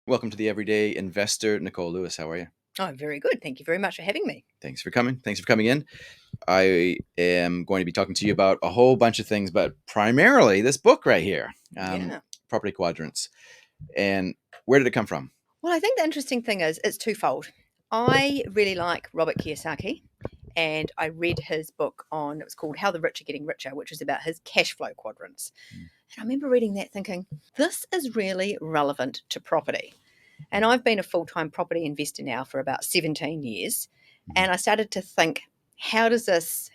Welcome to the Everyday Investor, Nichole Lewis. How are you? Oh, very good. Thank you very much for having me. Thanks for coming. Thanks for coming in. I am going to be talking to you about a whole bunch of things, but primarily this book right here, Yeah. Property Quadrants. And where did it come from? Well, I think the interesting thing is it's twofold. I really like Robert Kiyosaki, and I read his book it was called How the Rich Are Getting Richer, which is about his cash flow quadrants. And I remember reading that thinking, this is really relevant to property. And I've been a full-time property investor now for about 17 years. Mhm. And I started to think, how does this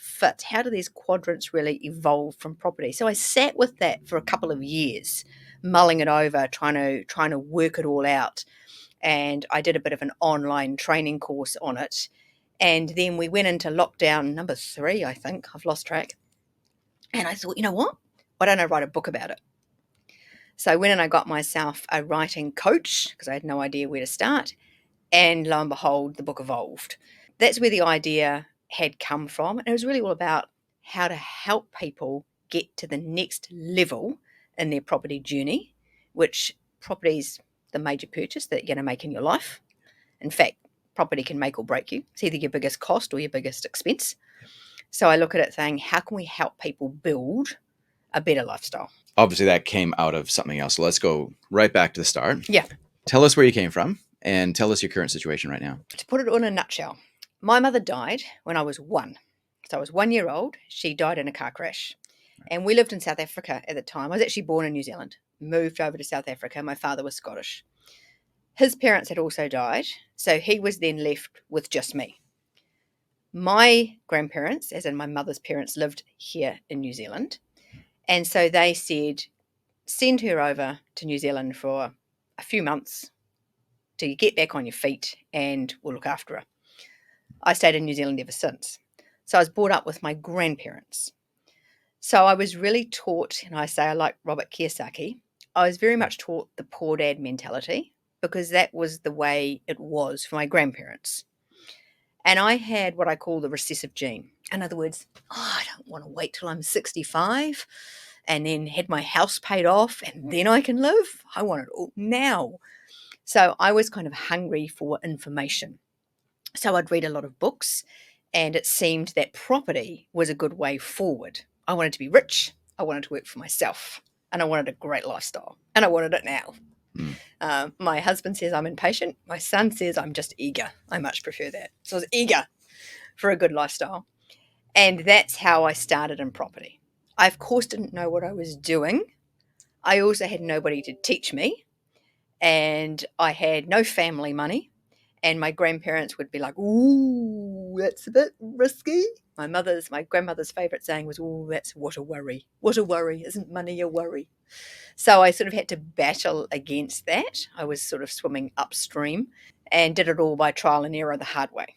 fit? How do these quadrants really evolve from property? So I sat with that for a couple of years, mulling it over, trying to work it all out. And I did a bit of an online training course on it. And then we went into lockdown number 3, I think. I've lost track. And I thought, you know what? Why don't I write a book about it? So I went and I got myself a writing coach because I had no idea where to start. And lo and behold, the book evolved. That's where the idea had come from. And it was really all about how to help people get to the next level in their property journey, which property's the major purchase that you're going to make in your life. In fact, property can make or break you. It's either your biggest cost or your biggest expense. So I look at it saying, how can we help people build a better lifestyle? Obviously, that came out of something else. So let's go right back to the start. Yeah. Tell us where you came from and tell us your current situation right now. To put it in a nutshell, my mother died when I was 1. So I was 1 year old. She died in a car crash. And we lived in South Africa at the time. I was actually born in New Zealand, moved over to South Africa. My father was Scottish. His parents had also died. So he was then left with just me. My grandparents, as in my mother's parents, lived here in New Zealand. And so they said, send her over to New Zealand for a few months till you get back on your feet and we'll look after her. I stayed in New Zealand ever since. So I was brought up with my grandparents. So I was really taught, and I say I like Robert Kiyosaki, I was very much taught the poor dad mentality because that was the way it was for my grandparents. And I had what I call the recessive gene. In other words, I don't want to wait till I'm 65 and then had my house paid off and then I can live. I want it all now. So I was kind of hungry for information. So I'd read a lot of books, and it seemed that property was a good way forward. I wanted to be rich, I wanted to work for myself, and I wanted a great lifestyle, and I wanted it now. Mm. My husband says I'm impatient. My son says I'm just eager. I much prefer that. So I was eager for a good lifestyle. And that's how I started in property. I, of course, didn't know what I was doing. I also had nobody to teach me, and I had no family money. And my grandparents would be like, "Ooh, that's a bit risky." My grandmother's favourite saying was, "Ooh, that's what a worry. What a worry. Isn't money a worry?" So I sort of had to battle against that. I was sort of swimming upstream and did it all by trial and error the hard way.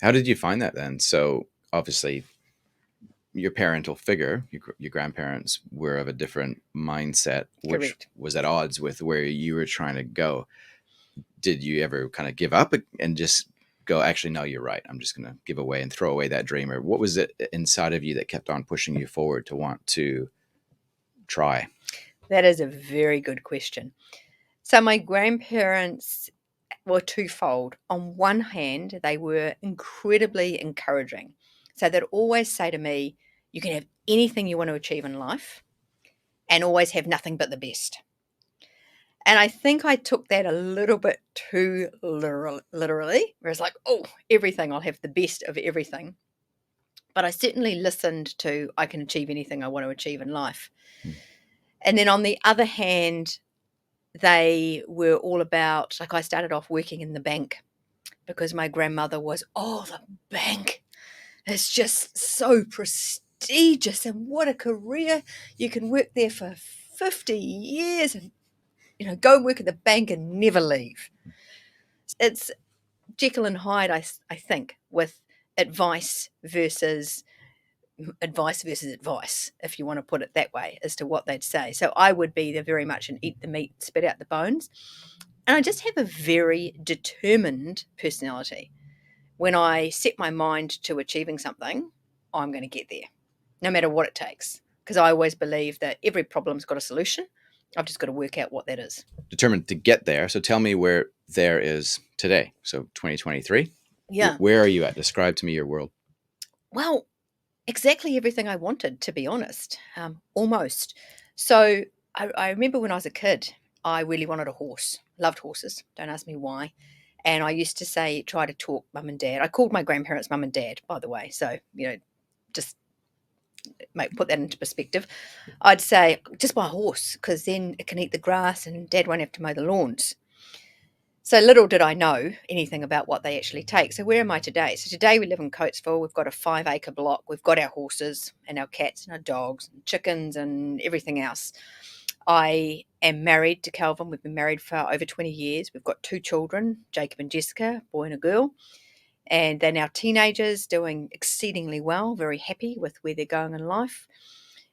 How did you find that then? So, obviously, your parental figure, your grandparents, were of a different mindset, which Correct. was at odds with where you were trying to go. Did you ever kind of give up and just go, actually, no, you're right. I'm just going to give away and throw away that dream? Or what was it inside of you that kept on pushing you forward to want to try? That is a very good question. So my grandparents were twofold. On one hand, they were incredibly encouraging. So they'd always say to me, you can have anything you want to achieve in life and always have nothing but the best. And I think I took that a little bit too literally, where it's like, oh, everything, I'll have the best of everything. But I certainly listened to, I can achieve anything I want to achieve in life. Hmm. And then on the other hand, they were all about, like, I started off working in the bank because my grandmother was, oh, the bank is just so prestigious and what a career. You can work there for 50 years and, go work at the bank and never leave. It's Jekyll and Hyde, I think, with advice versus advice, if you want to put it that way, as to what they'd say. So I would be the very much an eat the meat, spit out the bones. And I just have a very determined personality. When I set my mind to achieving something, I'm going to get there, no matter what it takes. Because I always believe that every problem's got a solution. I've just got to work out what that is. Determined to get there. So tell me where there is today. So 2023. Yeah. Where are you at? Describe to me your world. Well, exactly everything I wanted, to be honest, almost. So I remember when I was a kid, I really wanted a horse. Loved horses. Don't ask me why. And I used to say, try to talk mum and dad. I called my grandparents mum and dad, by the way. So, just put that into perspective. I'd say, just buy a horse because then it can eat the grass and dad won't have to mow the lawns. So little did I know anything about what they actually take. So where am I today? So today we live in Coatesville. We've got a 5 acre block. We've got our horses and our cats and our dogs and chickens and everything else. I am married to Calvin. We've been married for over 20 years. We've got 2 children, Jacob and Jessica, a boy and a girl. And they're now teenagers, doing exceedingly well, very happy with where they're going in life.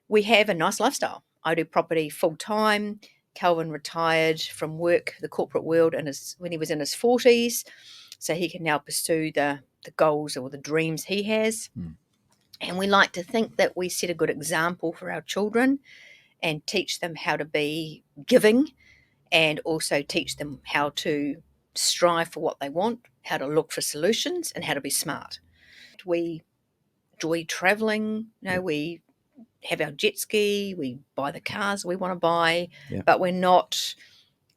We have a nice lifestyle. I do property full time. Calvin retired from work, the corporate world, when he was in his 40s, so he can now pursue the goals or the dreams he has. And we like to think that we set a good example for our children and teach them how to be giving, and also teach them how to strive for what they want, how to look for solutions, and how to be smart. We enjoy traveling. We have our jet ski, we buy the cars we want to buy, but we're not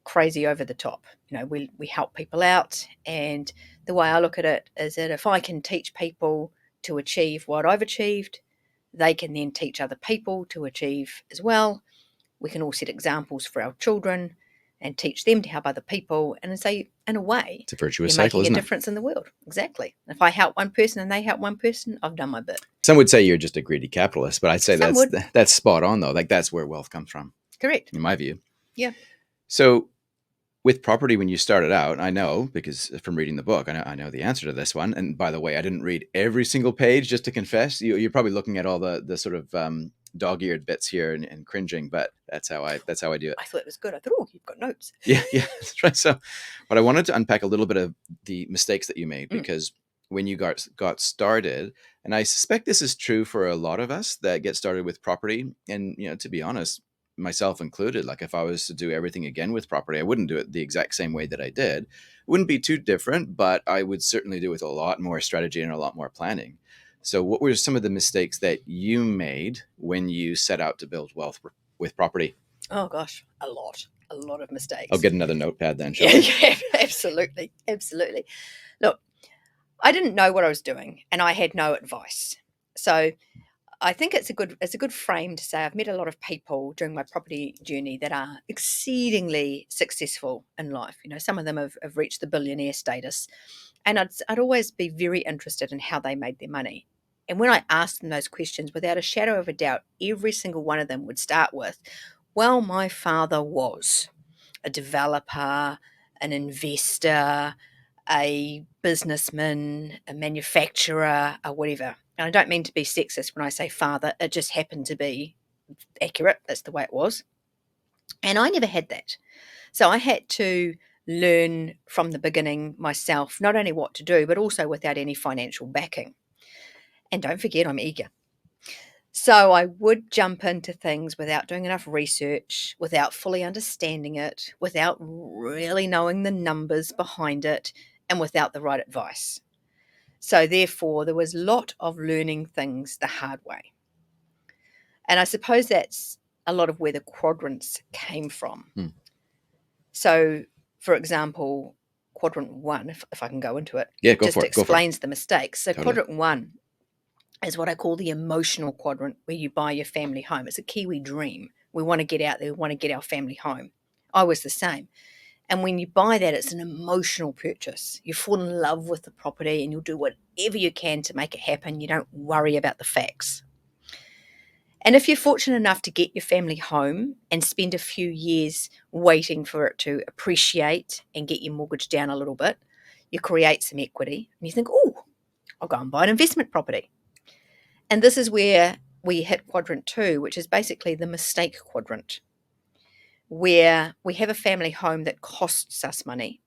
crazy over the top. We help people out. And the way I look at it is that if I can teach people to achieve what I've achieved, they can then teach other people to achieve as well. We can all set examples for our children and teach them to help other people. And so, in a way, It's a virtuous you're cycle, making a isn't it? difference in the world. Exactly. If I help one person and they help one person, I've done my bit. Some would say you're just a greedy capitalist, but I'd say Some would. that's spot on though. Like that's where wealth comes from, Correct. in my view. Yeah. So with property, when you started out, I know because from reading the book, I know the answer to this one. And by the way, I didn't read every single page, just to confess. You're probably looking at all the sort of dog-eared bits here and cringing, but that's how I do it. I thought it was good. I thought, oh, you've got notes. Yeah, that's right. So, but I wanted to unpack a little bit of the mistakes that you made, because when you got started, and I suspect this is true for a lot of us that get started with property, and to be honest, myself included, like if I was to do everything again with property, I wouldn't do it the exact same way that I did. It wouldn't be too different, but I would certainly do it with a lot more strategy and a lot more planning. So what were some of the mistakes that you made when you set out to build wealth with property? Oh gosh, a lot of mistakes. I'll get another notepad then, shall we? Yeah, absolutely. Look, I didn't know what I was doing and I had no advice. So I think it's a good frame to say I've met a lot of people during my property journey that are exceedingly successful in life. Some of them have reached the billionaire status, and I'd always be very interested in how they made their money. And when I asked them those questions, without a shadow of a doubt, every single one of them would start with, well, my father was a developer, an investor, a businessman, a manufacturer, or whatever. And I don't mean to be sexist when I say father, it just happened to be accurate. That's the way it was. And I never had that. So I had to learn from the beginning myself, not only what to do, but also without any financial backing. And don't forget, I'm eager. So I would jump into things without doing enough research, without fully understanding it, without really knowing the numbers behind it, and without the right advice. So therefore, there was a lot of learning things the hard way. And I suppose that's a lot of where the quadrants came from. So, for example, quadrant 1, if I can go into it, Yeah, go just for it. Go for it. explains the mistakes. So Totally. quadrant 1 is what I call the emotional quadrant, where you buy your family home. It's a Kiwi dream. We want to get out there. We want to get our family home. I was the same. And when you buy that, it's an emotional purchase. You fall in love with the property and you'll do whatever you can to make it happen. You don't worry about the facts. And if you're fortunate enough to get your family home and spend a few years waiting for it to appreciate and get your mortgage down a little bit, you create some equity and you think, oh, I'll go and buy an investment property. And this is where we hit quadrant 2, which is basically the mistake quadrant, where we have a family home that costs us money.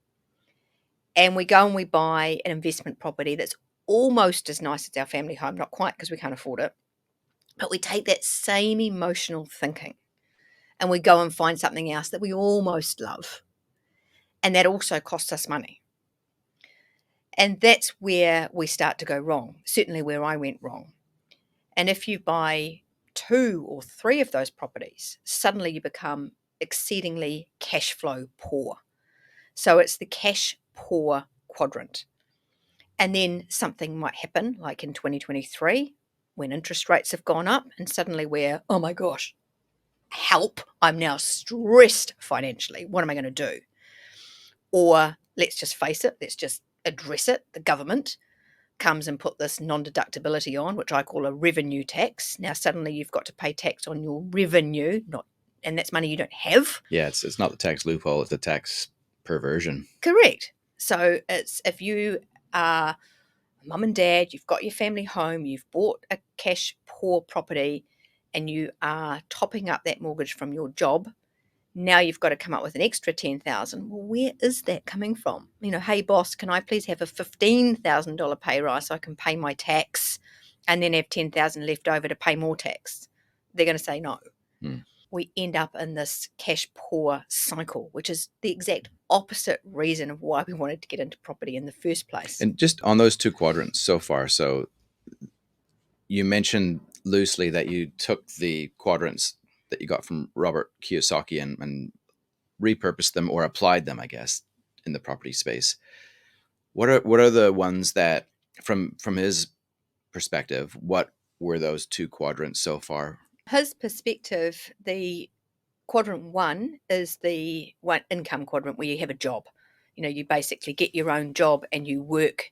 And we go and we buy an investment property that's almost as nice as our family home, not quite because we can't afford it. But we take that same emotional thinking and we go and find something else that we almost love. And that also costs us money. And that's where we start to go wrong, certainly where I went wrong. And if you buy 2 or 3 of those properties, suddenly you become exceedingly cash flow poor. So it's the cash poor quadrant. And then something might happen, like in 2023, when interest rates have gone up, and suddenly we're, oh my gosh, help, I'm now stressed financially. What am I going to do? Or let's just face it, let's just address it. The government comes and put this non-deductibility on, which I call a revenue tax. Now suddenly you've got to pay tax on your revenue, and that's money you don't have. Yeah, it's not the tax loophole, it's the tax perversion. Correct. So it's if you are mum and dad, you've got your family home, you've bought a cash poor property, and you are topping up that mortgage from your job. Now you've got to come up with an extra 10,000. Well, where is that coming from? Hey boss, can I please have a $15,000 pay rise so I can pay my tax and then have 10,000 left over to pay more tax? They're going to say no. We end up in this cash poor cycle, which is the exact opposite reason of why we wanted to get into property in the first place. And just on those 2 quadrants so far, so you mentioned loosely that you took the quadrants that you got from Robert Kiyosaki and repurposed them or applied them, I guess, in the property space. What are the ones that, from his perspective, what were those 2 quadrants so far? His perspective, the quadrant 1 is the one income quadrant where you have a job. You basically get your own job and you work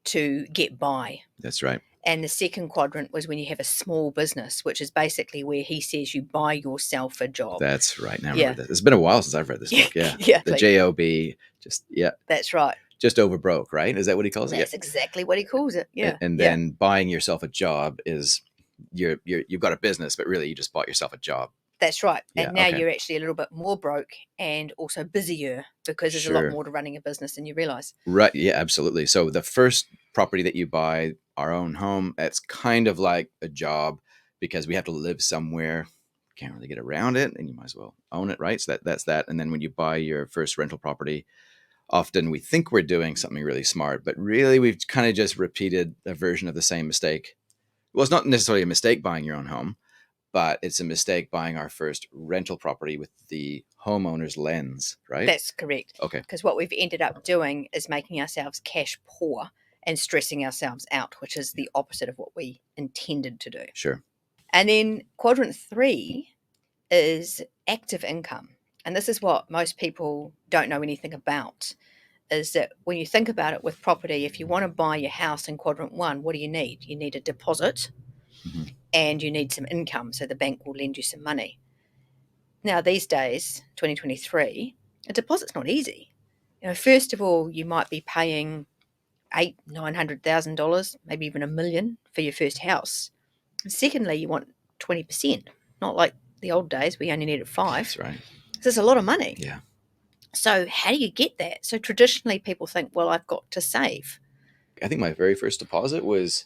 to get by. That's right. And the second quadrant was when you have a small business, which is basically where he says you buy yourself a job. That's right. Now I remember this. It's been a while since I've read this book. Yeah. Yeah. The JOB, That's right. Just over broke, right? Is that what he calls it? That's exactly what he calls it. Yeah. And then buying yourself a job is you've got a business, but really you just bought yourself a job. That's right. Yeah, and now you're actually a little bit more broke and also busier because there's a lot more to running a business than you realize. Right. Yeah, absolutely. So the first property that you buy, our own home, it's kind of like a job because we have to live somewhere. Can't really get around it, and you might as well own it, right? So that's that. And then when you buy your first rental property, often we think we're doing something really smart, but really we've kind of just repeated a version of the same mistake. Well, it's not necessarily a mistake buying your own home, but it's a mistake buying our first rental property with the homeowner's lens, right? That's correct. Okay. Because what we've ended up doing is making ourselves cash poor and stressing ourselves out, which is the opposite of what we intended to do. Sure. And then quadrant 3 is active income. And this is what most people don't know anything about, is that when you think about it with property, if you want to buy your house in quadrant 1, what do you need? You need a deposit and you need some income, so the bank will lend you some money. Now, these days, 2023, a deposit's not easy. First of all, you might be paying $800,000-$900,000, maybe even $1 million for your first house. And secondly, you want 20%, not like the old days we only needed 5%. That's right. So it's a lot of money. Yeah. So how do you get that? So traditionally, people think, well, I've got to save. I think my very first deposit was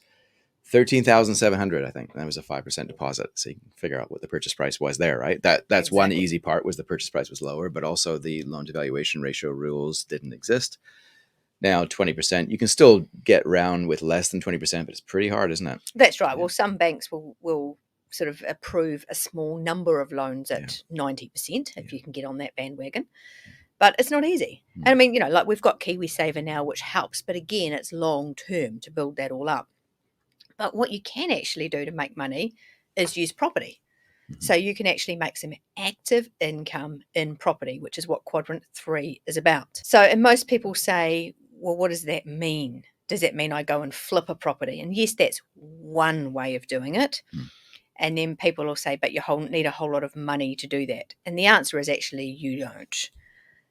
$13,700. I think that was a 5% deposit. So you can figure out what the purchase price was there, right? That's exactly. One easy part was the purchase price was lower, but also the loan to valuation ratio rules didn't exist. Now 20%, you can still get around with less than 20%, but it's pretty hard, isn't it? That's right. Yeah. Well, some banks will sort of approve a small number of loans at 90% if you can get on that bandwagon. But it's not easy. And I mean, like we've got KiwiSaver now, which helps. But again, it's long term to build that all up. But what you can actually do to make money is use property. So you can actually make some active income in property, which is what quadrant 3 is about. So, and most people say, well, what does that mean? Does that mean I go and flip a property? And yes, that's one way of doing it. And then people will say, but you need a whole lot of money to do that. And the answer is actually you don't.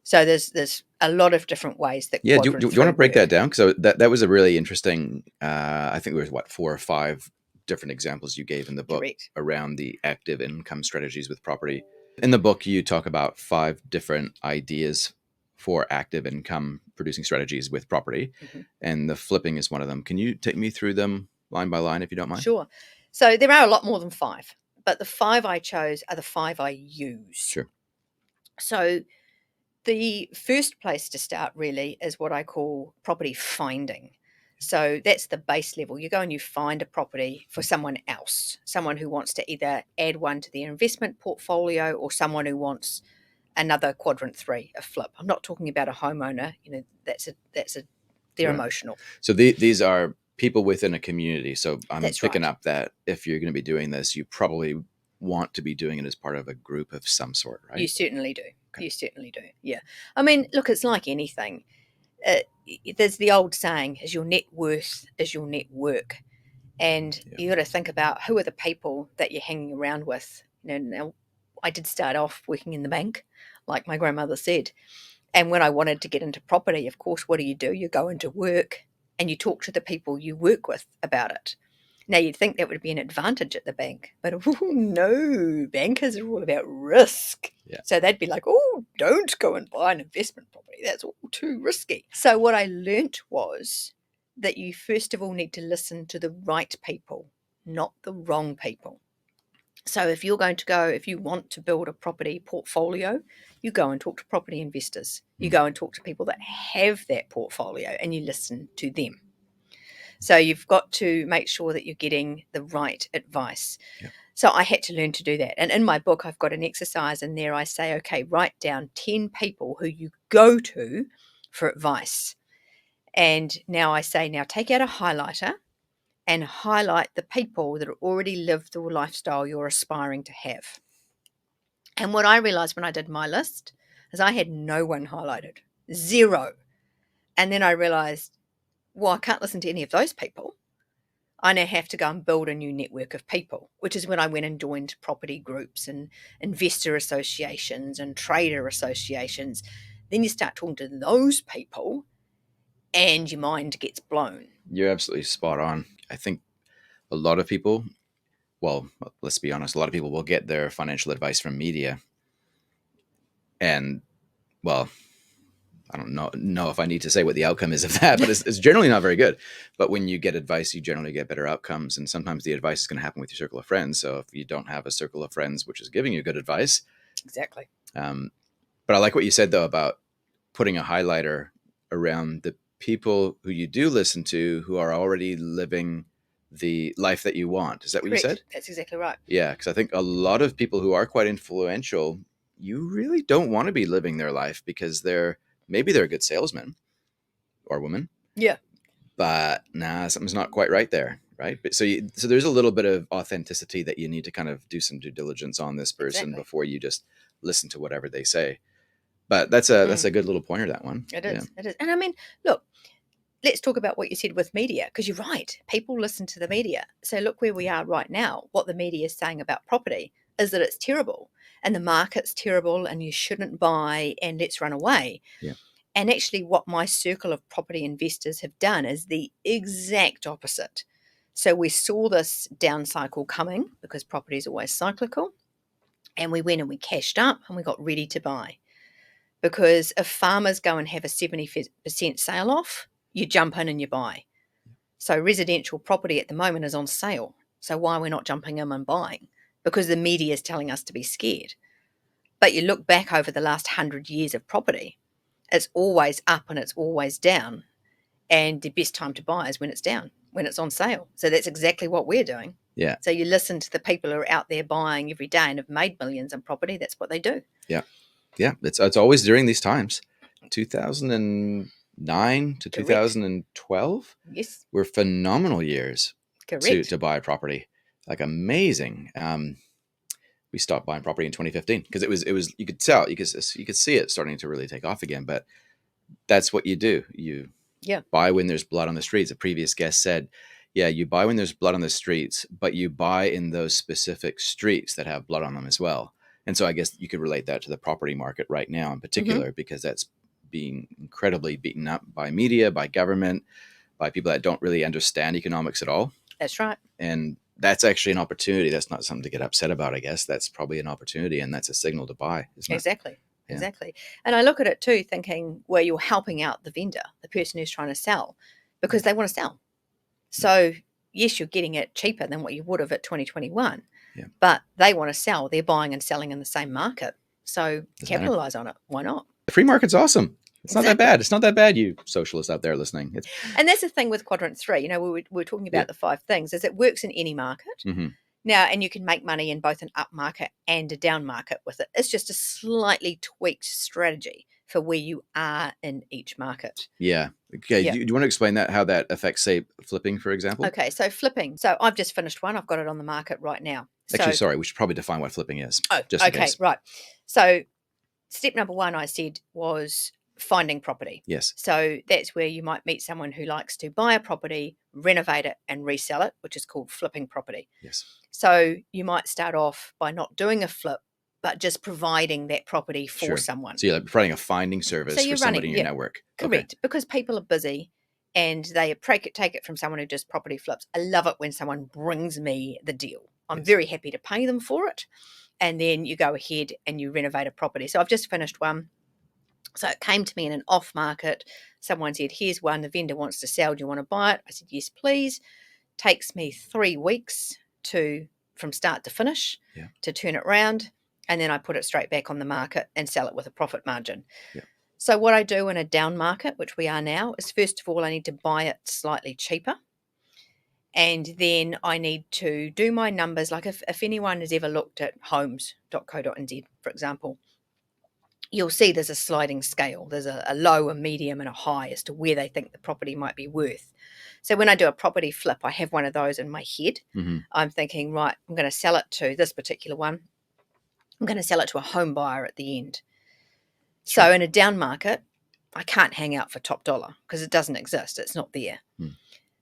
So there's a lot of different ways that. Yeah, do you want to break that down? Because that was a really interesting. I think there was 4 or 5 different examples you gave in the book around the active income strategies with property. In the book, you talk about 5 different ideas for active income producing strategies with property, and the flipping is one of them. Can you take me through them line by line if you don't mind? Sure. So there are a lot more than 5. but the 5 I chose are the 5 I use. Sure. So the first place to start really is what I call property finding. So that's the base level. You go and you find a property for someone else, someone who wants to either add one to their investment portfolio or someone who wants another quadrant 3, a flip. I'm not talking about a homeowner, they're Right. emotional. So these are people within a community. So I'm That's picking right. up that if you're going to be doing this, you probably want to be doing it as part of a group of some sort, You right? certainly do. Okay. You certainly do. Yeah. I mean, look, it's like anything. Uh, there's the old saying, is your net worth is your network. And Yeah. you got to think about who are the people that you're hanging around with. Now, I did start off working in the bank, like my grandmother said. And when I wanted to get into property, of course, what do? You go into work and you talk to the people you work with about it. Now, you'd think that would be an advantage at the bank, but oh, no, bankers are all about risk. Yeah. So they'd be like, oh, don't go and buy an investment property. That's all too risky. So what I learnt was that you first of all need to listen to the right people, not the wrong people. So if you want to build a property portfolio, you go and talk to property investors. You go and talk to people that have that portfolio and you listen to them. So you've got to make sure that you're getting the right advice. Yeah. So I had to learn to do that. And in my book, I've got an exercise in there. I say, okay, write down 10 people who you go to for advice. And now I say, now take out a highlighter and highlight the people that already live the lifestyle you're aspiring to have. And what I realized when I did my list is I had no one highlighted, zero. And then I realized, well, I can't listen to any of those people. I now have to go and build a new network of people, which is when I went and joined property groups and investor associations and trader associations. Then you start talking to those people and your mind gets blown. You're absolutely spot on. I think a lot of people, well, let's be honest, a lot of people will get their financial advice from media. And, well, I don't know if I need to say what the outcome is of that, but it's generally not very good. But when you get advice, you generally get better outcomes. And sometimes the advice is going to happen with your circle of friends. So if you don't have a circle of friends which is giving you good advice, Exactly. But I like what you said though about putting a highlighter around the people who you do listen to who are already living the life that you want. Is that what you said? Correct. That's exactly right. Yeah, because I think a lot of people who are quite influential, you really don't want to be living their life because maybe they're a good salesman or woman, Yeah, but nah, something's not quite right there, right? But so there's a little bit of authenticity that you need to kind of do some due diligence on this person exactly. before you just listen to whatever they say. But that's a good little pointer, that one. It Yeah. is. It is. And I mean, look, let's talk about what you said with media, because you're right. People listen to the media. So look where we are right now. What the media is saying about property is that it's terrible and the market's terrible and you shouldn't buy and let's run away. Yeah. And actually, what my circle of property investors have done is the exact opposite. So we saw this down cycle coming because property is always cyclical. And we went and we cashed up and we got ready to buy. Because if farmers go and have a 70% sale off, you jump in and you buy. So residential property at the moment is on sale. So why are we not jumping in and buying? Because the media is telling us to be scared. But you look back over the last 100 years of property, it's always up and it's always down. And the best time to buy is when it's down, when it's on sale. So that's exactly what we're doing. Yeah. So you listen to the people who are out there buying every day and have made millions in property. That's what they do. Yeah. Yeah. It's always during these times. 2009 to Correct. 2012 Yes, were phenomenal years to correct. buy property. Like amazing. We stopped buying property in 2015 because it was you could tell you could see it starting to really take off again. But that's what you do. You Yeah. buy when there's blood on the streets. A previous guest said, yeah, you buy when there's blood on the streets, but you buy in those specific streets that have blood on them as well. And so I guess you could relate that to the property market right now in Mm-hmm. particular, because that's being incredibly beaten up by media, by government, by people that don't really understand economics at all. That's right. And that's actually an opportunity. That's not something to get upset about, I guess. That's probably an opportunity, and that's a signal to buy, isn't it? Exactly. Yeah. Exactly. And I look at it too, thinking where you're helping out the vendor, the person who's trying to sell, because they want to sell. So, yes, you're getting it cheaper than what you would have at 2021, Yeah. but they want to sell. They're buying and selling in the same market. So Doesn't matter. capitalize on it. Why not? The free market's awesome. It's not that Exactly. bad. It's not that bad, you socialists out there listening. It's And that's the thing with quadrant 3. You know, we're talking yeah. about the 5 things, is it works in any market. Mm-hmm. Now, and you can make money in both an up market and a down market with it. It's just a slightly tweaked strategy for where you are in each market. Yeah. Okay. Yeah. Do you want to explain that, how that affects, say, flipping, for example? Okay, so flipping. So I've just finished one. I've got it on the market right now. Actually, So, sorry, we should probably define what flipping is, oh, just in okay, case. right. So step number 1, I said, was finding property. Yes. So that's where you might meet someone who likes to buy a property, renovate it, and resell it, which is called flipping property. Yes. So you might start off by not doing a flip, but just providing that property for Sure. someone. So you're like providing a finding So service for you're somebody running, in your yeah, network. correct, because people are busy and they take it from someone who does property flips. I love it when someone brings me the deal. I'm Yes. very happy to pay them for it. And then you go ahead and you renovate a property. So I've just finished one. So it came to me in an off market. Someone said, here's one, the vendor wants to sell. Do you want to buy it? I said, yes, please. Takes me 3 weeks from start to finish Yeah. to turn it around. And then I put it straight back on the market and sell it with a profit margin. Yeah. So what I do in a down market, which we are now, is first of all, I need to buy it slightly cheaper. And then I need to do my numbers. Like if anyone has ever looked at homes.co.nz, for example, you'll see there's a sliding scale. There's a low, a medium, and a high as to where they think the property might be worth. So when I do a property flip, I have one of those in my head. Mm-hmm. I'm thinking, right, I'm going to sell it to this particular one. I'm going to sell it to a home buyer at the end. Sure. So in a down market, I can't hang out for top dollar because it doesn't exist. It's not there. Mm.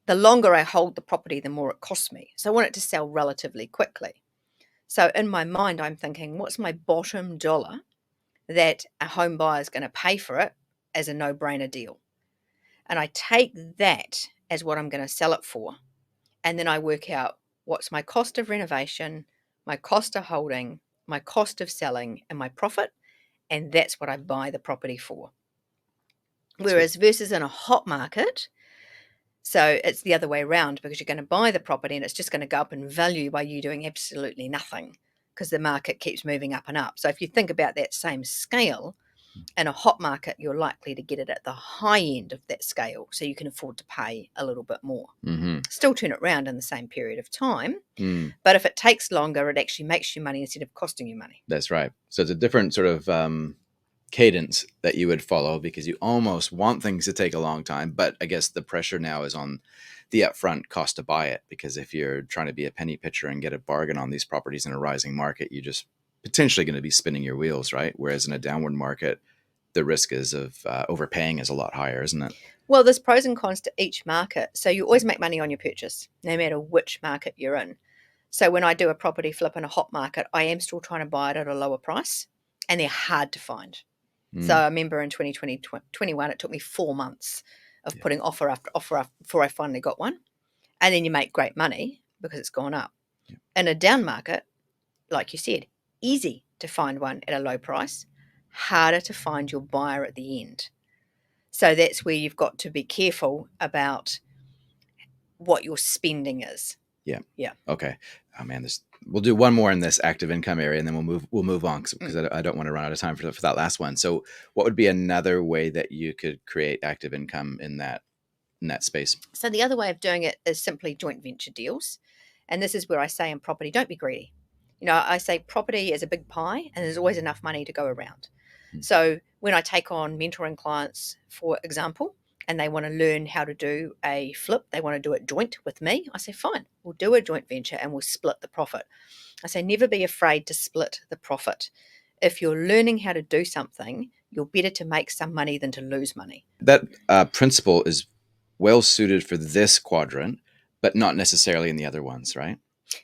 The longer I hold the property, the more it costs me. So I want it to sell relatively quickly. So in my mind, I'm thinking, what's my bottom dollar that a home buyer is going to pay for it as a no-brainer deal? And I take that as what I'm going to sell it for. And then I work out what's my cost of renovation, my cost of holding, my cost of selling, and my profit. And that's what I buy the property for. Whereas versus in a hot market, so it's the other way around, because you're going to buy the property and it's just going to go up in value by you doing absolutely nothing because the market keeps moving up and up. So if you think about that same scale, in a hot market, you're likely to get it at the high end of that scale, so you can afford to pay a little bit more. Mm-hmm. Still turn it around in the same period of time. Mm. But if it takes longer, it actually makes you money instead of costing you money. That's right. So it's a different sort of cadence that you would follow, because you almost want things to take a long time. But I guess the pressure now is on the upfront cost to buy it, because if you're trying to be a penny pitcher and get a bargain on these properties in a rising market, you're just potentially going to be spinning your wheels, right? Whereas in a downward market, the risk is of overpaying is a lot higher, isn't it? Well, there's pros and cons to each market. So you always make money on your purchase, no matter which market you're in. So when I do a property flip in a hot market, I am still trying to buy it at a lower price, and they're hard to find. So I remember in 2020, 21, it took me 4 months of putting offer after offer before I finally got one. And then you make great money because it's gone up. Yeah. In a down market, like you said, easy to find one at a low price, harder to find your buyer at the end. So that's where you've got to be careful about what your spending is. Yeah. Yeah. Okay. Oh man, we'll do one more in this active income area, and then we'll move on, because I don't want to run out of time for that last one. So what would be another way that you could create active income in that space? So the other way of doing it is simply joint venture deals. And this is where I say in property, don't be greedy. You know, I say property is a big pie and there's always enough money to go around. So when I take on mentoring clients, for example, and they want to learn how to do a flip, they want to do it joint with me, I say, fine, we'll do a joint venture and we'll split the profit. I say, never be afraid to split the profit. If you're learning how to do something, you're better to make some money than to lose money. That principle is well suited for this quadrant, but not necessarily in the other ones, right?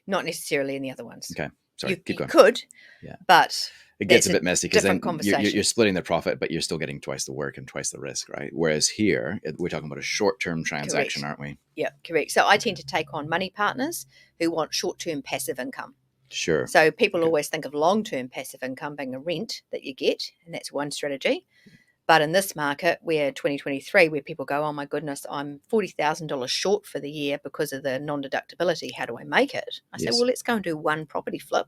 Not necessarily in the other ones. Okay. Sorry, keep going. You could, yeah, but it gets a bit messy, because then conversation. you're splitting the profit, but you're still getting twice the work and twice the risk, right? Whereas here, we're talking about a short-term transaction, Correct. aren't we? Yeah, correct. So I tend to take on money partners who want short-term passive income. Sure. So people always think of long-term passive income being a rent that you get, and that's one strategy. But in this market, where 2023, where people go, oh my goodness, I'm $40,000 short for the year because of the non-deductibility. How do I make it? I say, Yes. well, let's go and do one property flip,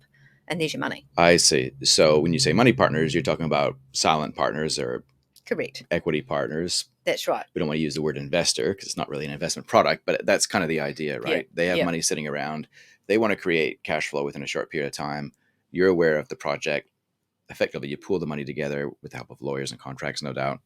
and there's your money. I see. So when you say money partners, you're talking about silent partners or Correct. equity partners. That's right. We don't want to use the word investor because it's not really an investment product, but that's kind of the idea, right? Yeah. They have Yeah. money sitting around. They want to create cash flow within a short period of time. You're aware of the project. Effectively, you pool the money together with the help of lawyers and contracts, no doubt,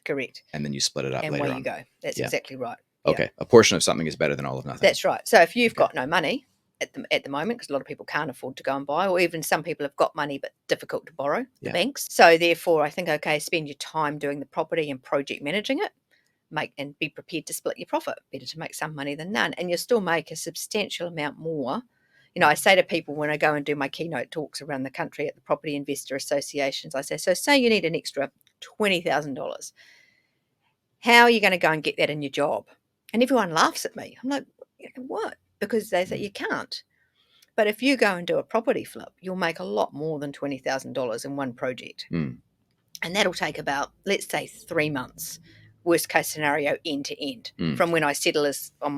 Correct. and then you split it up And later away on. you go. That's Yeah. exactly right. Yeah. Okay. A portion of something is better than all of nothing. That's right. So if you've Okay. got no money at the moment, because a lot of people can't afford to go and buy, or even some people have got money but difficult to borrow the Yeah. banks. So therefore, I think, okay, spend your time doing the property and project managing it. And be prepared to split your profit. Better to make some money than none, and you'll still make a substantial amount more. I say to people when I go and do my keynote talks around the country at the property investor associations, I say, so say you need an extra $20,000. How are you going to go and get that in your job? And everyone laughs at me. I'm like, what? Because they say you can't. But if you go and do a property flip, you'll make a lot more than $20,000 in one project. Mm. And that'll take about, let's say, 3 months, worst case scenario, end to end, from when I settle on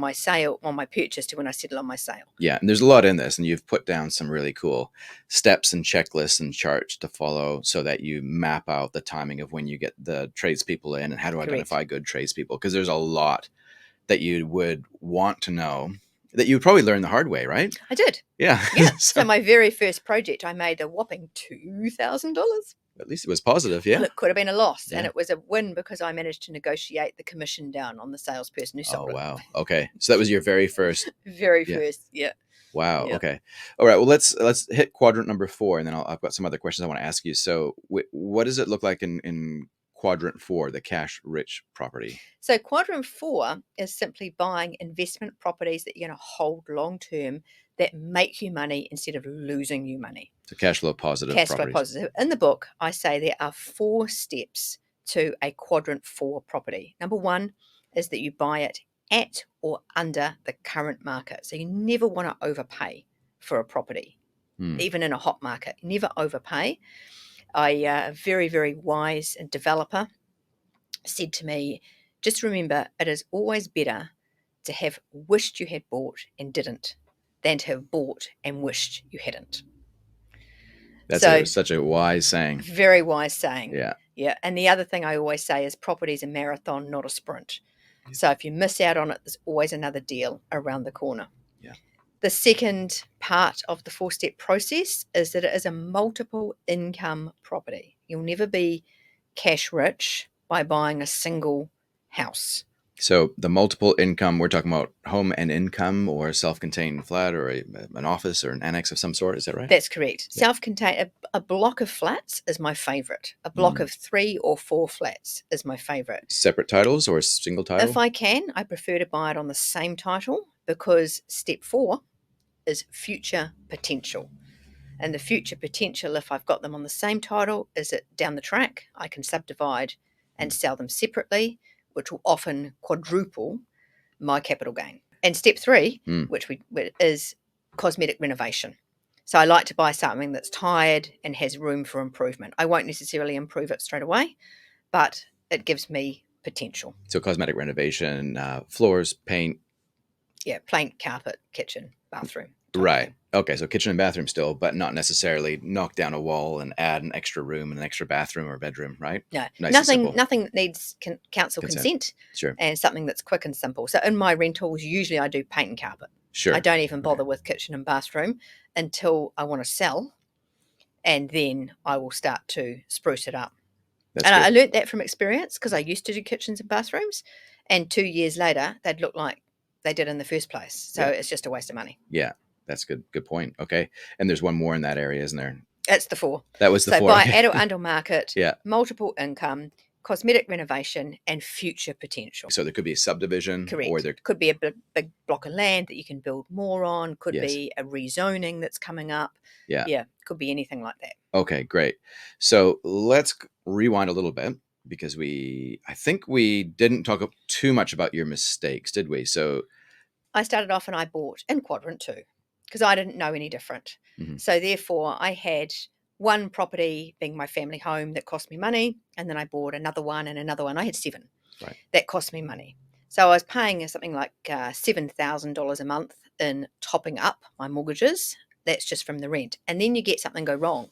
my purchase to when I settle on my sale. Yeah, and there's a lot in this, and you've put down some really cool steps and checklists and charts to follow so that you map out the timing of when you get the tradespeople in and how to identify good tradespeople, because there's a lot that you would want to know that you would probably learn the hard way, right? I did. Yeah. Yeah. So my very first project, I made a whopping $2,000. At least it was positive, yeah. Well, it could have been a loss, Yeah. and it was a win because I managed to negotiate the commission down on the salesperson who sold it. Oh, wow. Okay. So that was your very first. First, yeah. Wow. Yeah. Okay. All right. Well, let's hit quadrant number 4, and then I've got some other questions I want to ask you. So, what does it look like in quadrant 4, the cash-rich property? So quadrant 4 is simply buying investment properties that you're going to hold long term that make you money instead of losing you money. So cash flow positive Cash flow properties. positive. In the book, I say there are 4 steps to a quadrant 4 property. Number 1 is that you buy it at or under the current market. So you never want to overpay for a property, even in a hot market. Never overpay. A very, very wise developer said to me, just remember, it is always better to have wished you had bought and didn't than to have bought and wished you hadn't. That's such a wise saying. Very wise saying. Yeah. Yeah. And the other thing I always say is property is a marathon, not a sprint. So if you miss out on it, there's always another deal around the corner. Yeah. The second part of the 4-step process is that it is a multiple income property. You'll never be cash rich by buying a single house. So the multiple income, we're talking about home and income, or a self-contained flat, or an office or an annex of some sort. Is that right? That's correct. Yeah. Self-contained, a block of flats is my favorite. A block of 3 or 4 flats is my favorite. Separate titles or single title? If I can, I prefer to buy it on the same title, because step 4 is future potential. And the future potential, if I've got them on the same title, is that down the track I can subdivide and sell them separately, which will often quadruple my capital gain. And step 3, which is cosmetic renovation. So I like to buy something that's tired and has room for improvement. I won't necessarily improve it straight away, but it gives me potential. So cosmetic renovation, floors, paint. Yeah, paint, carpet, kitchen, bathroom. Right. Okay, so kitchen and bathroom still, but not necessarily knock down a wall and add an extra room and an extra bathroom or bedroom, right? No, Nice nothing that needs council consent. Sure. And something that's quick and simple. So in my rentals, usually I do paint and carpet. Sure. I don't even bother with kitchen and bathroom until I want to sell, and then I will start to spruce it up. That's and good. I learnt that from experience, because I used to do kitchens and bathrooms, and 2 years later, they'd look like they did in the first place. So it's just a waste of money. Yeah, that's good. Good point. Okay. And there's one more in that area, isn't there? It's the 4. That was the 4. So buy at or under market, Yeah. multiple income, cosmetic renovation, and future potential. So there could be a subdivision. Correct. Or there could be a big block of land that you can build more on. Could be a rezoning that's coming up. Yeah. Yeah. Could be anything like that. Okay, great. So let's rewind a little bit, because I think we didn't talk too much about your mistakes, did we? So I started off and I bought in quadrant 2 because I didn't know any different. So therefore I had One property being my family home that cost me money, and then I bought another one and another one. I had 7 Right. that cost me money. So I was paying something like $7,000 a month in topping up my mortgages. That's just from the rent. And then you get something go wrong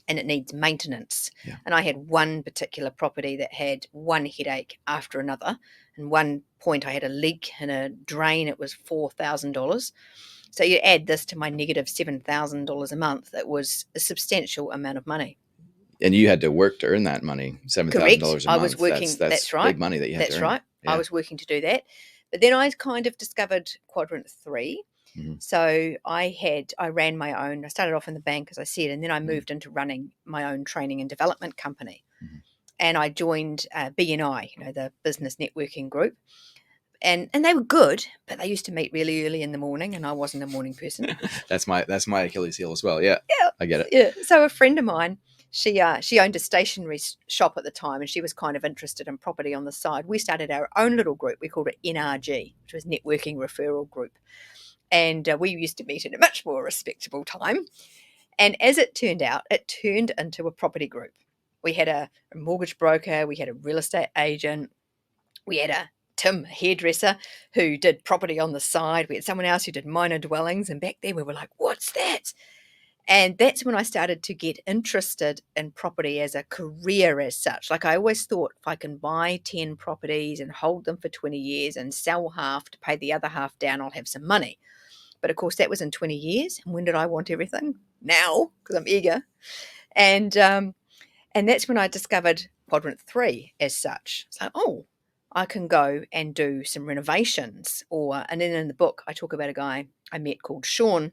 and it needs maintenance. Yeah. And I had one particular property that had one headache after another. And one point I had a leak in a drain. It was $4,000. So you add this to my negative $7,000 a month. It was a substantial amount of money. And you had to work to earn that money, Correct. $7,000 a I was month. working. That's That's right. big money that you had to That's earn. right. I Yeah. was working to do that. But then I kind of discovered quadrant 3. Mm-hmm. So I ran my own. I started off in the bank, as I said, and then I moved into running my own training and development company. Mm-hmm. And I joined BNI, the business networking group. And they were good, but they used to meet really early in the morning, and I wasn't a morning person. That's my Achilles heel as well. Yeah, Yeah, I get it. yeah. So a friend of mine, she owned a stationery shop at the time, and she was kind of interested in property on the side. We started our own little group. We called it NRG, which was Networking Referral Group, and we used to meet at a much more respectable time. And as it turned out, it turned into a property group. We had a mortgage broker, we had a real estate agent, we had a Tim, a hairdresser, who did property on the side. We had someone else who did minor dwellings. And back then we were like, what's that? And that's when I started to get interested in property as a career as such. Like I always thought, if I can buy 10 properties and hold them for 20 years and sell half to pay the other half down, I'll have some money. But of course, that was in 20 years. And when did I want everything? Now, because I'm eager. And that's when I discovered quadrant 3 as such. It's like, oh, I can go and do some renovations. And then in the book, I talk about a guy I met called Sean,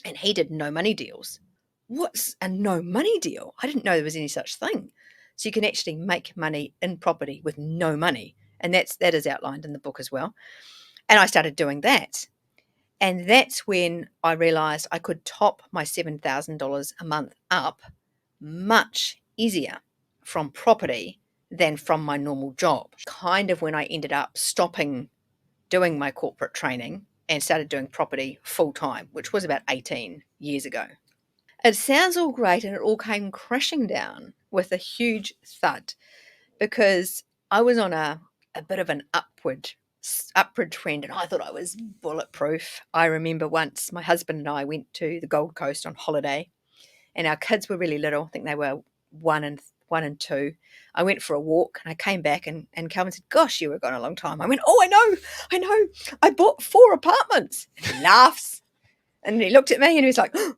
and he did no money deals. What's a no money deal? I didn't know there was any such thing. So you can actually make money in property with no money. And that is outlined in the book as well. And I started doing that. And that's when I realized I could top my $7,000 a month up much easier from property than from my normal job. Kind of when I ended up stopping doing my corporate training and started doing property full time, which was about 18 years ago. It sounds all great and it all came crashing down with a huge thud because I was on a bit of an upward trend and I thought I was bulletproof. I remember once my husband and I went to the Gold Coast on holiday and our kids were really little. I think they were one and two. I went for a walk and I came back and Calvin said, gosh, you were gone a long time. I went, oh, I know. I bought 4 apartments. And he laughs and he looked at me and he was like, oh,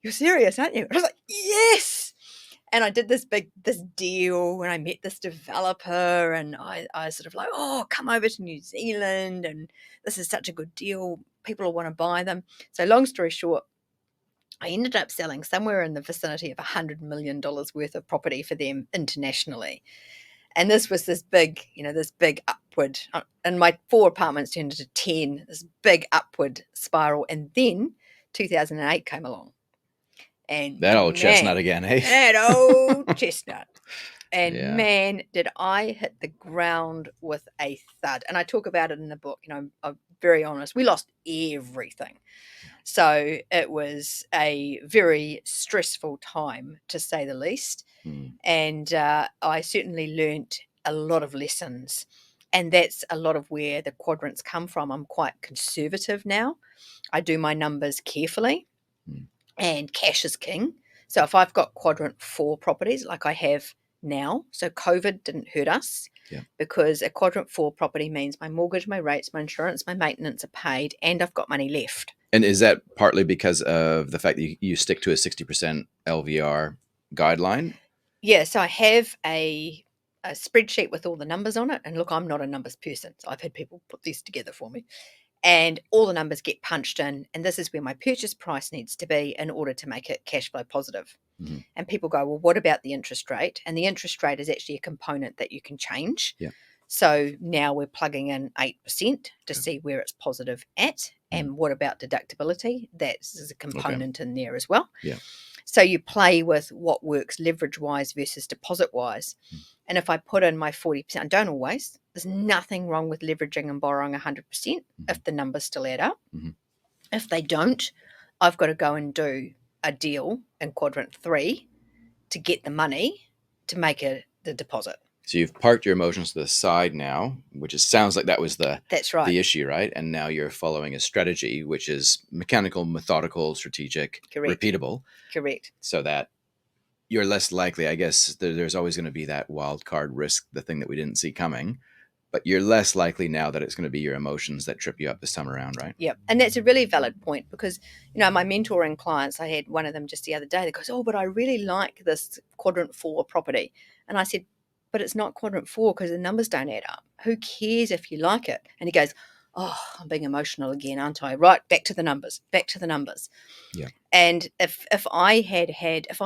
you're serious, aren't you? And I was like, yes. And I did this deal and I met this developer and I sort of like, oh, come over to New Zealand and this is such a good deal. People will want to buy them. So long story short, I ended up selling somewhere in the vicinity of $100 million worth of property for them internationally. And this was this big upward, and my 4 apartments turned into 10, this big upward spiral. And then 2008 came along. And that old chestnut man, again, hey? that old chestnut. And Yeah. man, did I hit the ground with a thud. And I talk about it in the book. I'm very honest. We lost everything. So it was a very stressful time, to say the least. And I certainly learnt a lot of lessons. And that's a lot of where the quadrants come from. I'm quite conservative now. I do my numbers carefully, and cash is king. So if I've got quadrant 4 properties like I have now, so COVID didn't hurt us, because a quadrant 4 property means my mortgage, my rates, my insurance, my maintenance are paid, and I've got money left. And is that partly because of the fact that you stick to a 60% LVR guideline? Yeah, so I have a spreadsheet with all the numbers on it. And look, I'm not a numbers person. So I've had people put these together for me. And all the numbers get punched in. And this is where my purchase price needs to be in order to make it cash flow positive. Mm-hmm. And people go, well, what about the interest rate? And the interest rate is actually a component that you can change. Yeah. So now we're plugging in 8% to see where it's positive at. And what about deductibility? That's a component in there as well. Yeah. So you play with what works leverage-wise versus deposit-wise. And if I put in my 40%, I don't always, there's nothing wrong with leveraging and borrowing 100% if the numbers still add up. If they don't, I've got to go and do a deal in quadrant 3 to get the money to make the deposit. So you've parked your emotions to the side now, which sounds like that was That's right. the issue, right? And now you're following a strategy, which is mechanical, methodical, strategic, Correct. repeatable. Correct. So that you're less likely, I guess, there's always going to be that wild card risk, the thing that we didn't see coming. But you're less likely now that it's going to be your emotions that trip you up this time around, right? Yep. And that's a really valid point because, my mentoring clients, I had one of them just the other day that goes, oh, but I really like this quadrant 4 property. And I said, but it's not quadrant 4 because the numbers don't add up. Who cares if you like it? And he goes, oh, I'm being emotional again, aren't I? Right, back to the numbers, back to the numbers. Yeah. And if I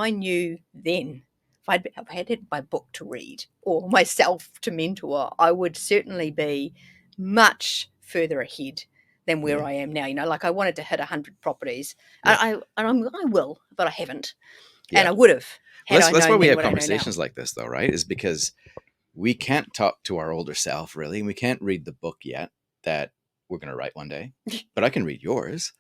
knew then, if I'd had my book to read or myself to mentor, I would certainly be much further ahead than where I am now. Like I wanted to hit 100 properties, and I will, but I haven't, and I would have had I That's why known we then have what I know now. conversations like this, though, right? Is because we can't talk to our older self, really, and we can't read the book yet that we're going to write one day. But I can read yours.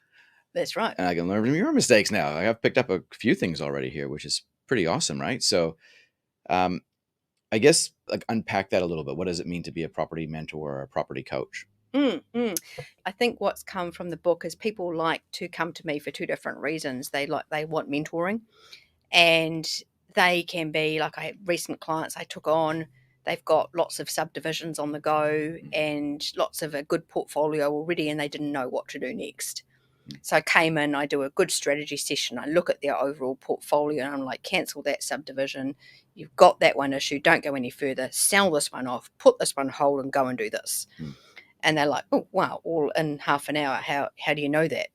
That's right. And I can learn from your mistakes now. I've picked up a few things already here, which is pretty awesome, right? So, I guess like unpack that a little bit. What does it mean to be a property mentor or a property coach? I think what's come from the book is people like to come to me for two different reasons. They want mentoring, and they can be like recent clients I took on. They've got lots of subdivisions on the go and lots of a good portfolio already, and they didn't know what to do next. So I came in, I do a good strategy session. I look at their overall portfolio and I'm like, cancel that subdivision. You've got that one issue. Don't go any further. Sell this one off. Put this one on hold and go and do this. And they're like, oh, wow, all in half an hour. How do you know that?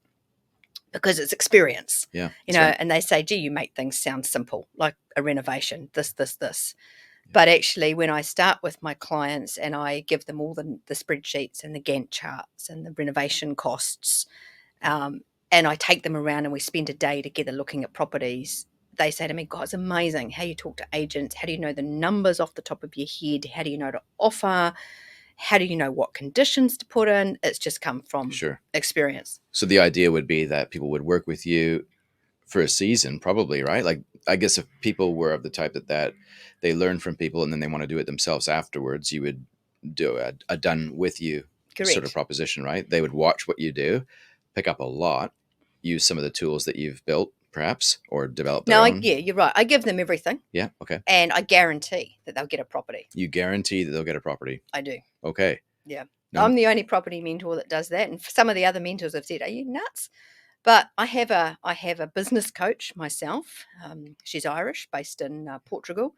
Because it's experience. Yeah. Right. And they say, gee, you make things sound simple, like a renovation, this. But actually, when I start with my clients and I give them all the spreadsheets and the Gantt charts and the renovation costs, and I take them around and we spend a day together looking at properties, they say to me, God, it's amazing how you talk to agents. How do you know the numbers off the top of your head? How do you know to offer? How do you know what conditions to put in? It's just come from experience. So the idea would be that people would work with you for a season, probably, right? Like, I guess if people were of the type that they learn from people and then they want to do it themselves afterwards, you would do a done with you sort of proposition, right? They would watch what you do, pick up a lot, use some of the tools that you've built, perhaps, or develop their own. Yeah, you're right. I give them everything. Yeah, okay. And I guarantee that they'll get a property. You guarantee that they'll get a property? I do. Okay. Yeah. I'm the only property mentor that does that. And some of the other mentors have said, are you nuts? But I have a business coach myself. She's Irish, based in Portugal,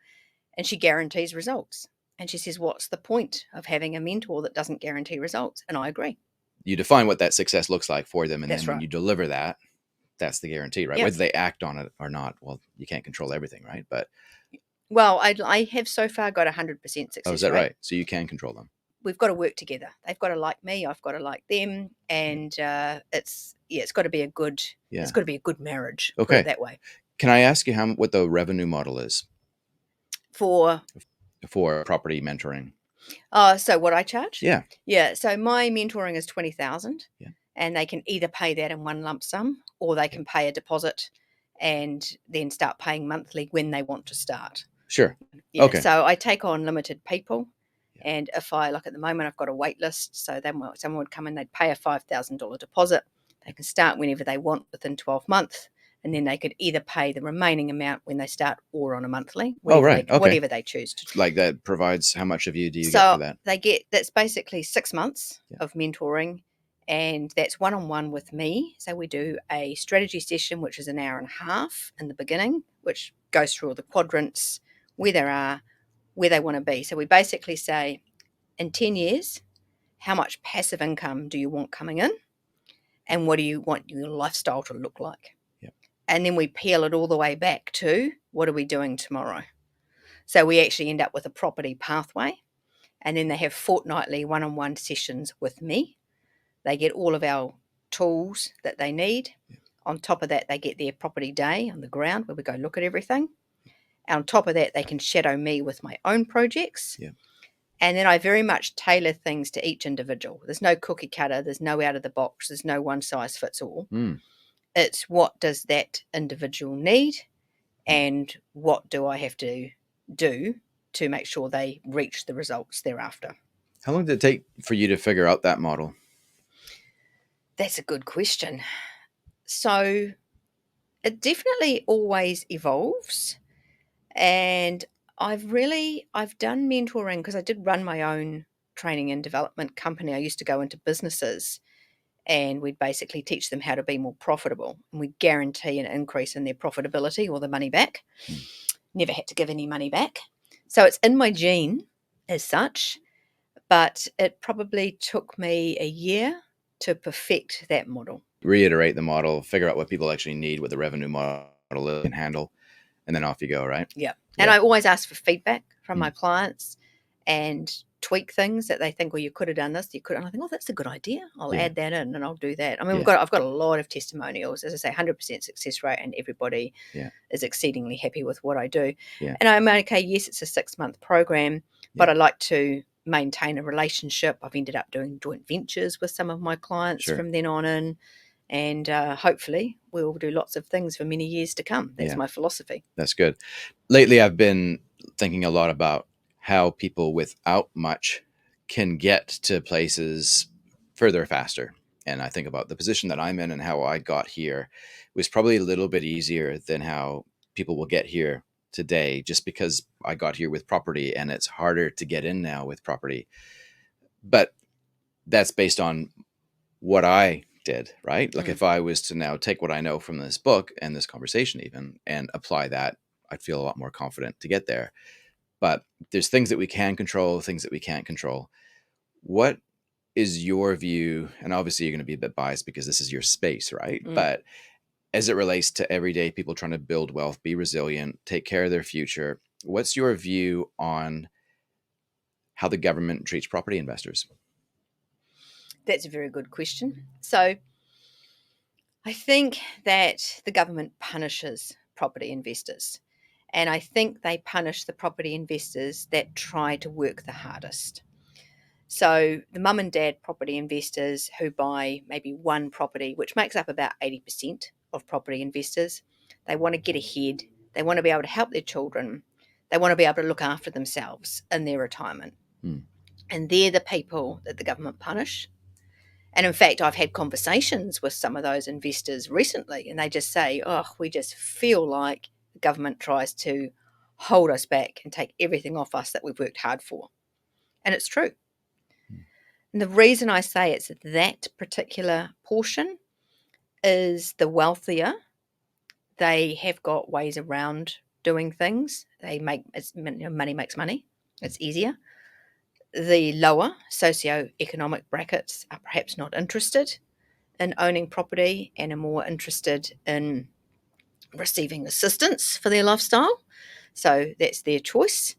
and she guarantees results. And she says, what's the point of having a mentor that doesn't guarantee results? And I agree. You define what that success looks like for them, and then when you deliver that, that's the guarantee, right? Yep. Whether they act on it or not, well, you can't control everything, right? But I have so far got 100% success. Oh, is that right? So you can control them. We've got to work together. They've got to like me. I've got to like them, and it's got to be a good. Yeah. It's got to be a good marriage. Okay, put it that way. Can I ask you what the revenue model is for property mentoring? So what I charge? Yeah. Yeah. So my mentoring is 20,000. Yeah. And they can either pay that in one lump sum, or they can pay a deposit and then start paying monthly when they want to start. Sure. Yeah. Okay. So I take on limited people. And if I, like at the moment, I've got a wait list. So then someone would come in, they'd pay a $5,000 deposit. They can start whenever they want within 12 months. And then they could either pay the remaining amount when they start or on a monthly. Whatever they choose to do. Like that provides, how much of you do you get for that? That's basically 6 months of mentoring. And that's one-on-one with me. So we do a strategy session, which is an hour and a half in the beginning, which goes through all the quadrants, where they are, where they want to be. So we basically say, in 10 years, how much passive income do you want coming in? And what do you want your lifestyle to look like? Yep. And then we peel it all the way back to, what are we doing tomorrow? So we actually end up with a property pathway. And then they have fortnightly one-on-one sessions with me. They get all of our tools that they need. Yep. On top of that, they get their property day on the ground where we go look at everything. On top of that, they can shadow me with my own projects. Yeah. And then I very much tailor things to each individual. There's no cookie cutter. There's no out of the box. There's no one size fits all. It's what does that individual need, and what do I have to do to make sure they reach the results thereafter? How long did it take for you to figure out that model? That's a good question. So it definitely always evolves. And I've done mentoring because I did run my own training and development company. I used to go into businesses and we'd basically teach them how to be more profitable, and we'd guarantee an increase in their profitability or the money back. Hmm. Never had to give any money back. So it's in my gene as such, but it probably took me a year to perfect that model. Reiterate the model, figure out what people actually need, what the revenue model can handle, and then off you go, right? Yeah. And Yeah. I always ask for feedback from Hmm. my clients and tweak things that they think, well, you could have done this, you could. And I think, oh, that's a good idea. I'll Yeah. add that in and I'll do that. I mean, Yeah. I've got a lot of testimonials, as I say, 100% success rate, and everybody Yeah. is exceedingly happy with what I do. Yeah. And I'm okay. Yes, it's a 6-month program, but Yeah. I like to maintain a relationship. I've ended up doing joint ventures with some of my clients Sure. from then on in. And hopefully we'll do lots of things for many years to come. That's Yeah. my philosophy. That's good. Lately, I've been thinking a lot about how people without much can get to places further faster. And I think about the position that I'm in and how I got here was probably a little bit easier than how people will get here today, just because I got here with property and it's harder to get in now with property. But that's based on what I did, right? Like Mm, if I was to now take what I know from this book and this conversation even and apply that, I'd feel a lot more confident to get there. But there's things that we can control, things that we can't control. What is your view? And obviously you're going to be a bit biased because this is your space, right? mm. But as it relates to everyday people trying to build wealth, be resilient, take care of their future, what's your view on how the government treats property investors? That's a very good question. So I think that the government punishes property investors. And I think they punish the property investors that try to work the hardest. So the mum and dad property investors who buy maybe one property, which makes up about 80% of property investors, they want to get ahead. They want to be able to help their children. They want to be able to look after themselves in their retirement. Hmm. And they're the people that the government punish. And in fact, I've had conversations with some of those investors recently, and they just say, oh, we just feel like the government tries to hold us back and take everything off us that we've worked hard for. And it's true. And the reason I say it's that particular portion is the wealthier, they have got ways around doing things. They make money makes money. It's easier. The lower socioeconomic brackets are perhaps not interested in owning property and are more interested in receiving assistance for their lifestyle. So that's their choice.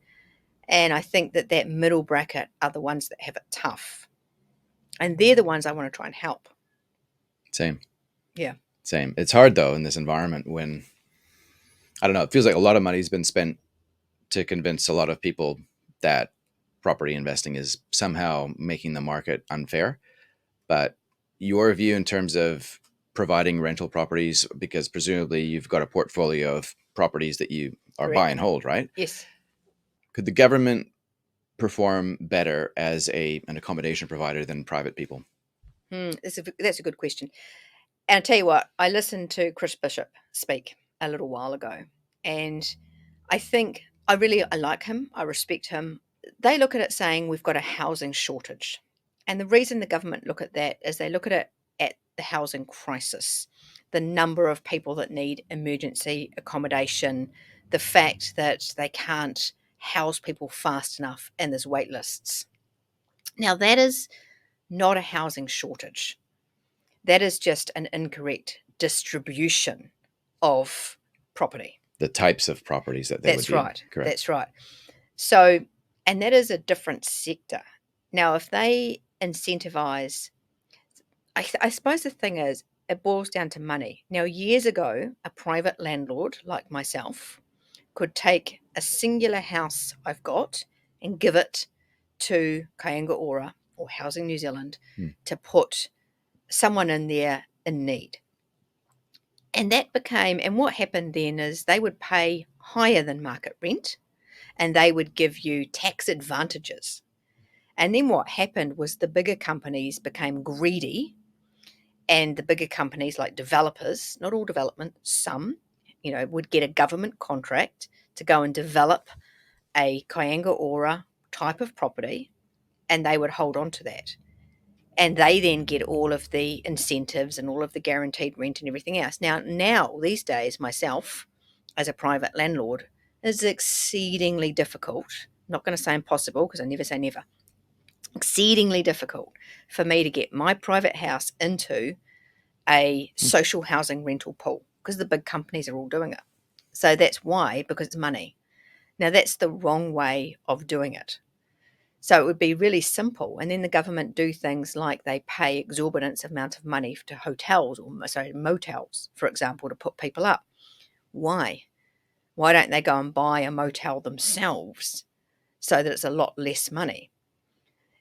And I think that that middle bracket are the ones that have it tough. And they're the ones I want to try and help. Same. Yeah. Same. It's hard though in this environment when I don't know, it feels like a lot of money's been spent to convince a lot of people that property investing is somehow making the market unfair. But your view in terms of providing rental properties, because presumably you've got a portfolio of properties that you are buy Correct. and hold, right? Yes. Could the government perform better as an accommodation provider than private people? That's a good question. And I'll tell you what, I listened to Chris Bishop speak a little while ago, and I think I like him. I respect him. They look at it saying we've got a housing shortage. And the reason the government look at that is they look at it at the housing crisis, the number of people that need emergency accommodation, the fact that they can't house people fast enough and there's wait lists. Now, that is not a housing shortage. That is just an incorrect distribution of property. The types of properties that they would That's be in, right. correct? That's right. So, and that is a different sector. Now, if they incentivize, I suppose the thing is, it boils down to money. Now, years ago, a private landlord like myself could take a singular house I've got and give it to Kayanga Ora or Housing New Zealand Hmm. to put someone in there in need. And that became, and what happened then is they would pay higher than market rent and they would give you tax advantages. And then what happened was the bigger companies became greedy, and the bigger companies like developers, not all development, some, would get a government contract to go and develop a Kayanga Ora type of property, and they would hold on to that. And they then get all of the incentives and all of the guaranteed rent and everything else. Now these days, myself, as a private landlord, is exceedingly difficult. I'm not going to say impossible because I never say never. Exceedingly difficult for me to get my private house into a social housing rental pool because the big companies are all doing it. So that's why, because it's money. Now, that's the wrong way of doing it. So it would be really simple. And then the government do things like they pay exorbitant amount of money to hotels or motels, for example, to put people up. Why? Why don't they go and buy a motel themselves so that it's a lot less money?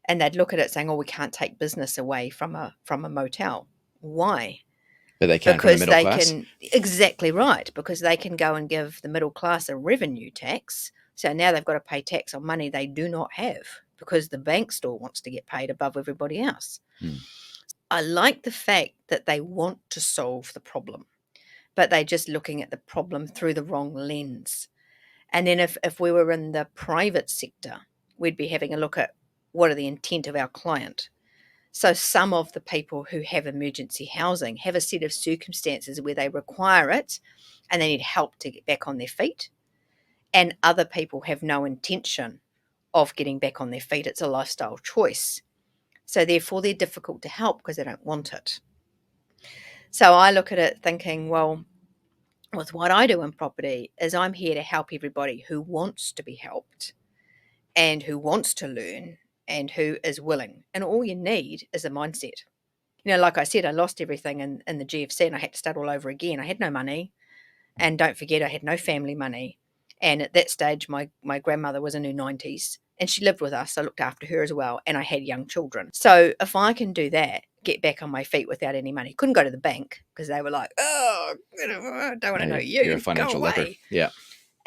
And they'd look at it saying, oh, we can't take business away from a motel. Why? But they can from the Because middle they class? can, exactly right, because they can go and give the middle class a revenue tax. So now they've got to pay tax on money they do not have because the bank still wants to get paid above everybody else. I like the fact that they want to solve the problem, but they're just looking at the problem through the wrong lens. And then if we were in the private sector, we'd be having a look at what are the intent of our client. So some of the people who have emergency housing have a set of circumstances where they require it and they need help to get back on their feet. And other people have no intention of getting back on their feet. It's a lifestyle choice. So therefore they're difficult to help because they don't want it. So I look at it thinking, well, with what I do in property is I'm here to help everybody who wants to be helped and who wants to learn and who is willing. And all you need is a mindset. Like I said, I lost everything in the GFC and I had to start all over again. I had no money. And don't forget, I had no family money. And at that stage, my grandmother was in her 90s and she lived with us. I looked after her as well. And I had young children. So if I can do that, get back on my feet without any money, couldn't go to the bank because they were like, oh, I don't want to know You're a you. Go financial leper. away. Yeah.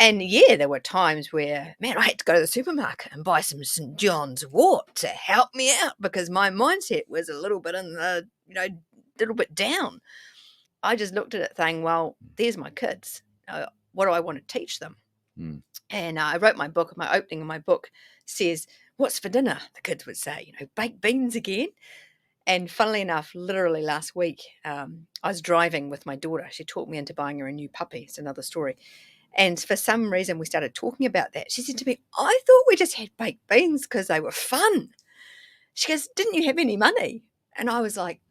And yeah, there were times where, man, I had to go to the supermarket and buy some St. John's wort to help me out because my mindset was a little bit in the, little bit down. I just looked at it saying, well, there's my kids. What do I want to teach them? And I wrote my book. My opening of my book says, what's for dinner? The kids would say, baked beans again. And funnily enough, literally last week, I was driving with my daughter. She talked me into buying her a new puppy. It's another story. And for some reason, we started talking about that. She said to me, I thought we just had baked beans because they were fun. She goes, didn't you have any money? And I was like,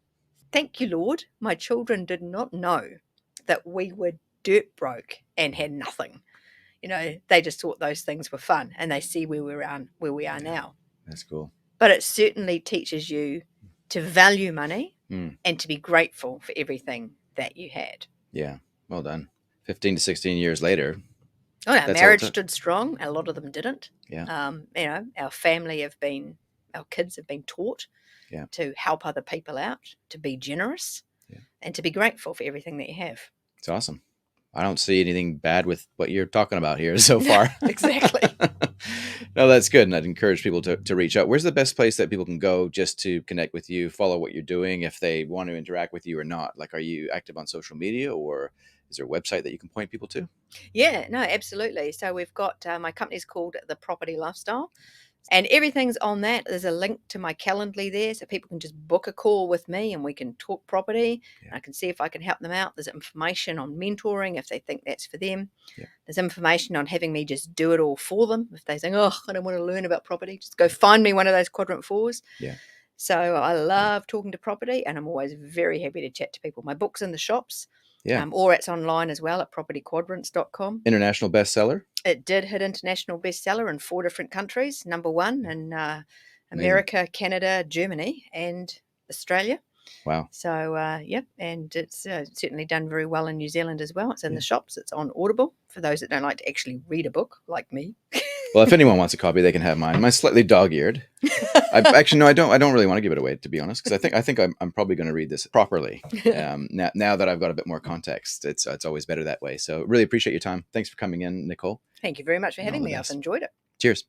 thank you, Lord. My children did not know that we were dirt broke and had nothing. They just thought those things were fun and they see where we are now. That's cool. But it certainly teaches you to value money and to be grateful for everything that you had. Yeah. Well done. 15 to 16 years later. Oh, our marriage stood strong. A lot of them didn't. Yeah. Our family our kids have been taught to help other people out, to be generous, and to be grateful for everything that you have. It's awesome. I don't see anything bad with what you're talking about here so far. Exactly. No, that's good. And I'd encourage people to reach out. Where's the best place that people can go just to connect with you, follow what you're doing, if they want to interact with you or not? Like, are you active on social media or is there a website that you can point people to? Yeah, no, absolutely. So we've got, my company's called The Property Lifestyle. And everything's on that. There's a link to my Calendly there so people can just book a call with me and we can talk property. Yeah. I can see if I can help them out. There's information on mentoring if they think that's for them. Yeah. There's information on having me just do it all for them. If they think, oh, I don't want to learn about property, just go find me one of those quadrant 4s. Yeah. So I love talking to property and I'm always very happy to chat to people. My book's in the shops. Yeah. Or it's online as well at propertyquadrants.com. International bestseller? It did hit international bestseller in 4 different countries. Number 1 in America, Canada, Germany, and Australia. Wow. So, and it's certainly done very well in New Zealand as well. It's in the shops. It's on Audible for those that don't like to actually read a book like me. Well, if anyone wants a copy, they can have mine. Mine's slightly dog-eared. I actually no, I don't. I don't really want to give it away, to be honest, because I think I'm probably going to read this properly. Now that I've got a bit more context, it's always better that way. So really appreciate your time. Thanks for coming in, Nichole, Thank you very much for and all having the me. I've best. enjoyed it. Cheers.